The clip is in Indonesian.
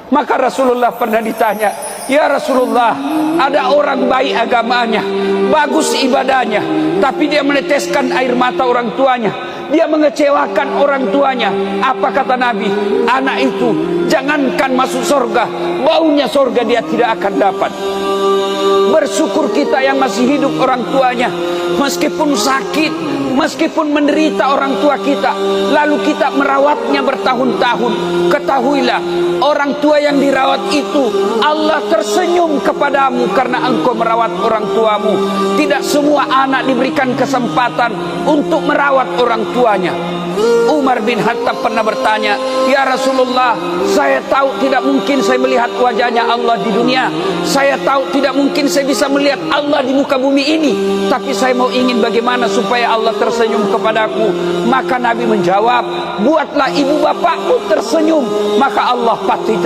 Maka Rasulullah pernah ditanya, "Ya Rasulullah, ada orang baik agamanya, bagus ibadahnya, tapi dia meneteskan air mata orang tuanya, dia mengecewakan orang tuanya." Apa kata Nabi? Anak itu jangankan masuk surga, baunya surga dia tidak akan dapat. Bersyukur kita yang masih hidup orang tuanya, meskipun sakit, meskipun menderita orang tua kita, lalu kita merawatnya bertahun-tahun. Ketahuilah, orang tua yang dirawat itu Allah tersenyum kepadamu karena engkau merawat orang tuamu. Tidak semua anak diberikan kesempatan untuk merawat orang tuanya. Umar bin Khattab pernah bertanya, "Ya Rasulullah, saya tahu tidak mungkin saya melihat wajahnya Allah di dunia, saya tahu tidak mungkin saya bisa melihat Allah di muka bumi ini, tapi saya mau ingin bagaimana supaya Allah tersenyum kepadaku." Maka Nabi menjawab, "Buatlah ibu bapakmu tersenyum, maka Allah pasti tersenyum."